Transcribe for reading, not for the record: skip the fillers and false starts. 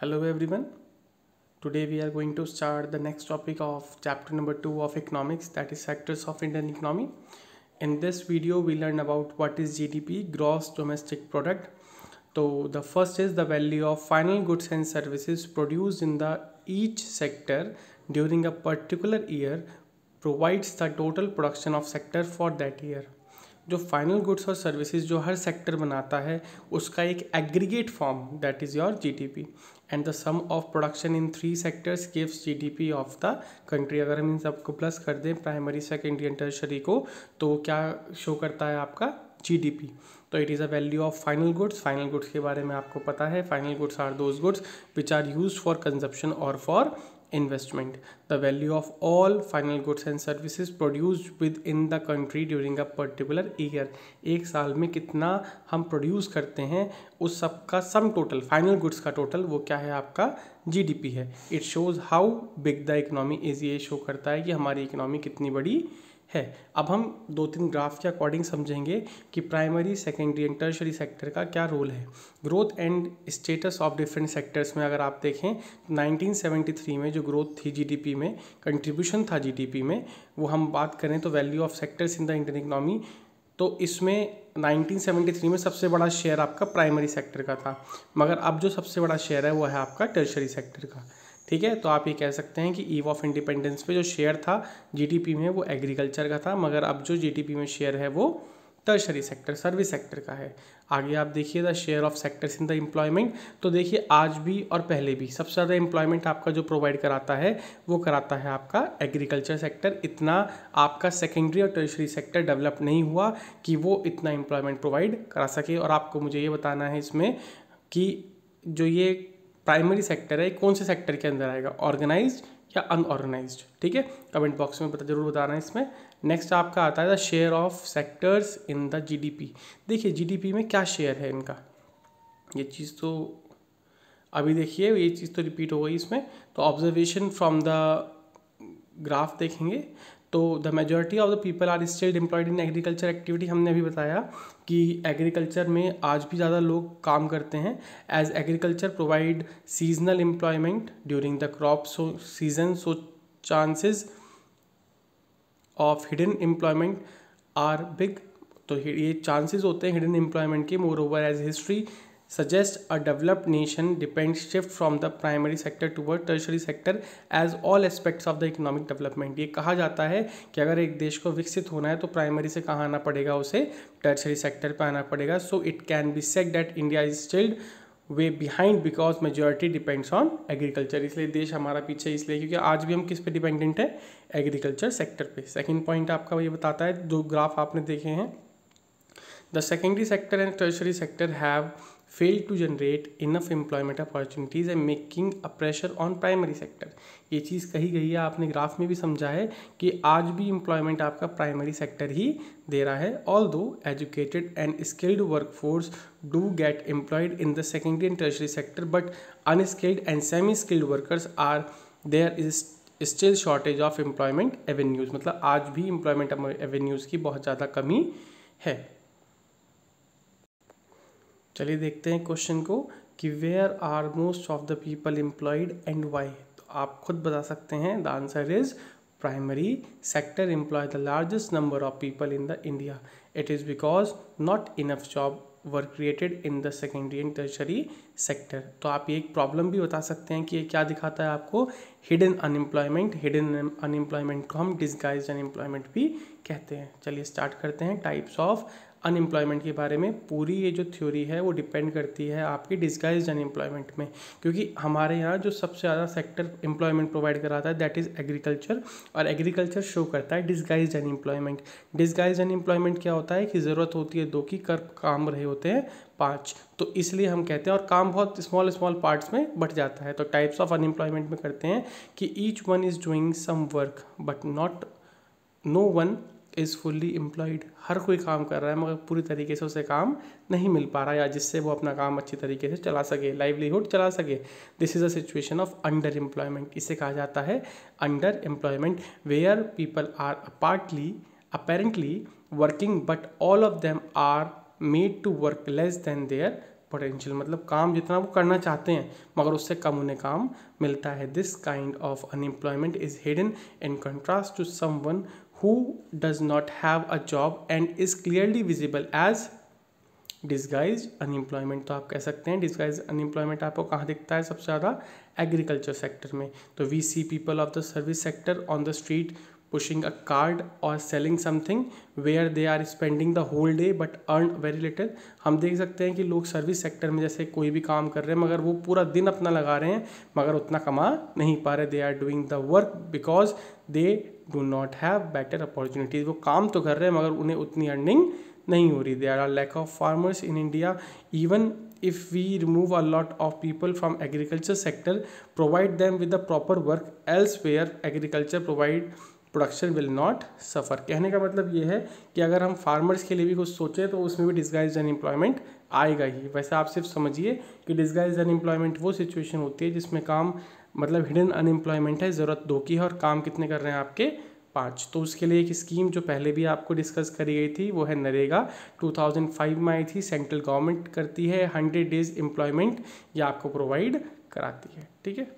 Hello everyone. Today we are going to start the next topic of chapter number 2 of economics, that is sectors of Indian economy. In this video we learn about what is GDP, gross domestic product. So the first is the value of final goods and services produced in the each sector during a particular year provides the total production of sector for that year. जो final goods और services जो हर sector बनाता है उसका एक aggregate form that is your GDP and the sum of production in 3 sectors gives GDP of the country. अगर हम इन सबको प्लस कर दें प्राइमरी सेकेंडरी एंड टर्शरी को तो क्या शो करता है आपका जीडीपी। तो it is a value of final goods. Final goods के बारे में आपको पता है, final goods are those goods which are used for consumption और for investment. The value of all final goods and services produced within the country during a particular year. एक साल में कितना हम प्रोड्यूस करते हैं उस सब का सम टोटल, फाइनल गुड्स का टोटल, वो क्या है आपका जीडीपी है। It shows how big the economy is, ये शो करता है कि हमारी इकोनॉमी कितनी बड़ी है। अब हम 2-3 ग्राफ के अकॉर्डिंग समझेंगे कि primary secondary and tertiary sector का क्या रोल है। Growth and status of different sectors में अगर आप देखें 1973 में जो ग्रोथ थी जीडीपी में, कंट्रीब्यूशन था जीडीपी में, वो हम बात करें तो value of sectors in the Indian economy, तो इसमें 1973 में सबसे बड़ा शेयर आपका प्राइमरी सेक्टर का था, मगर अब जो सबसे बड़ा शेयर है वो है आपका टर्शरी सेक्टर का। ठीक है, तो आप ये कह सकते हैं कि ईव ऑफ इंडिपेंडेंस पे जो शेयर था जीडीपी में वो एग्रीकल्चर का था, मगर अब जो जीडीपी में शेयर है वो टर्शरी सेक्टर, सर्विस सेक्टर का है। आगे आप देखिए the share of sectors in the employment. तो देखिए आज भी और पहले भी सबसे ज़्यादा एम्प्लॉयमेंट आपका जो प्रोवाइड कराता है वो कराता है आपका एग्रीकल्चर सेक्टर। इतना आपका सेकेंडरी और टर्शरी सेक्टर डेवलप नहीं हुआ कि वो इतना एम्प्लॉयमेंट प्रोवाइड करा सके। और आपको मुझे ये बताना है इसमें कि जो ये प्राइमरी सेक्टर है कौन से सेक्टर के अंदर आएगा, ऑर्गेनाइज्ड या अनऑर्गेनाइज्ड। ठीक है, कमेंट बॉक्स में जरूर बताना है इसमें। नेक्स्ट आपका आता है the share of sectors in the GDP. देखिए जीडीपी में क्या शेयर है इनका, ये चीज़ तो अभी देखिए ये चीज़ तो रिपीट हो गई इसमें। तो ऑब्जर्वेशन फ्रॉम द ग्राफ देखेंगे तो the majority of the people are still employed in agriculture activity. हमने अभी बताया कि एग्रीकल्चर में आज भी ज़्यादा लोग काम करते हैं, as agriculture provide seasonal employment during the crop season, so chances of hidden employment are big. तो ये चांसेस होते हैं हिडन एम्प्लॉयमेंट के। Moreover as history suggest a developed nation depends shift from the primary sector toward tertiary sector as all aspects of the economic development। ये कहा जाता है कि अगर एक देश को विकसित होना है तो प्राइमरी से कहाँ आना पड़ेगा, उसे टर्शरी सेक्टर पे आना पड़ेगा। So it can be said that India is still way behind because majority depends on agriculture. इसलिए देश हमारा पीछे इसलिए क्योंकि आज भी हम किस पे डिपेंडेंट है, एग्रीकल्चर सेक्टर पे। सेकेंड पॉइंट आपका ये बताता है, जो ग्राफ आपने देखे हैं, the secondary sector and tertiary sector have fail to generate enough employment opportunities and making a pressure on primary sector। ये चीज़ कही गई है, आपने ग्राफ में भी समझा है कि आज भी एम्प्लॉयमेंट आपका प्राइमरी सेक्टर ही दे रहा है। Although educated and skilled workforce do get employed in the secondary and tertiary sector but unskilled and semi skilled workers are there is still shortage of employment avenues. मतलब आज भी employment avenues की बहुत ज़्यादा कमी है। चलिए देखते हैं क्वेश्चन को कि where are most of the people employed and why. तो आप खुद बता सकते हैं, the answer is primary sector employ the largest number of people in the India. It is because not enough job were created in the secondary and tertiary sector. तो आप ये एक प्रॉब्लम भी बता सकते हैं कि ये क्या दिखाता है आपको, हिडन अनएम्प्लॉयमेंट। हिडन अनएम्प्लॉयमेंट को हम डिस्गाइज्ड अनएम्प्लॉयमेंट भी कहते हैं। चलिए स्टार्ट करते हैं टाइप्स ऑफ अनएम्प्लॉयमेंट के बारे में। पूरी ये जो थ्योरी है वो डिपेंड करती है आपकी डिस्गाइज्ड अनएम्प्लॉयमेंट में, क्योंकि हमारे यहाँ जो सबसे ज़्यादा सेक्टर एम्प्लॉयमेंट प्रोवाइड कराता है दैट इज़ एग्रीकल्चर, और एग्रीकल्चर शो करता है डिस्गाइज्ड अनएम्प्लॉयमेंट। डिस्गाइज्ड अनएम्प्लॉयमेंट क्या होता है कि ज़रूरत होती है 2 की, कर काम रहे होते हैं 5, तो इसलिए हम कहते हैं, और काम बहुत स्मॉल पार्ट्स में बट जाता है। तो टाइप्स ऑफ अनएम्प्लॉयमेंट में करते हैं कि each one is doing some work but no one is fully employed. हर कोई काम कर रहा है मगर पूरी तरीके से उसे काम नहीं मिल पा रहा या जिससे वो अपना काम अच्छी तरीके से चला सके, लाइवलीहुड चला सके। This is a situation of underemployment. इसे कहा जाता है underemployment, where people are partly apparently working but all of them are made to work less than their potential, मतलब काम जितना वो करना चाहते हैं मगर उससे कम उन्हें काम मिलता है। This kind of unemployment is hidden in contrast to someone who does not have a job and is clearly visible as disguised unemployment। तो आप कह सकते हैं disguised unemployment आपको कहाँ दिखता है सबसे ज़्यादा? एग्रीकल्चर सेक्टर में। तो we see people of the service sector on the street pushing a cart or selling something where they are spending the whole day but earn very little। हम देख सकते हैं कि लोग सर्विस सेक्टर में जैसे कोई भी काम कर रहे हैं मगर वो पूरा दिन अपना लगा रहे हैं मगर उतना कमा नहीं पा रहे। They are doing the work because they do not have better opportunities. वो काम तो कर रहे हैं मगर उन्हें उतनी अर्निंग नहीं हो रही। There are lack of farmers in India even if we remove a lot of people from agriculture sector, provide them with the proper work elsewhere, agriculture provide production will not suffer. कहने का मतलब ये है कि अगर हम farmers के लिए भी कुछ सोचें तो उसमें भी डिस्गाइज्ड अनएम्प्लॉयमेंट आएगा ही। वैसे आप सिर्फ समझिए कि डिस्गाइज्ड अनएम्प्लॉयमेंट वो सिचुएशन होती है जिसमें काम मतलब हिडन अनएम्प्लॉयमेंट है, ज़रूरत 2 की है और काम कितने कर रहे हैं आपके 5। तो उसके लिए एक स्कीम जो पहले भी आपको डिस्कस करी गई थी वो है नरेगा, 2005 में आई थी। सेंट्रल गवर्नमेंट करती है, 100 डेज एम्प्लॉयमेंट ये आपको प्रोवाइड कराती है। ठीक है।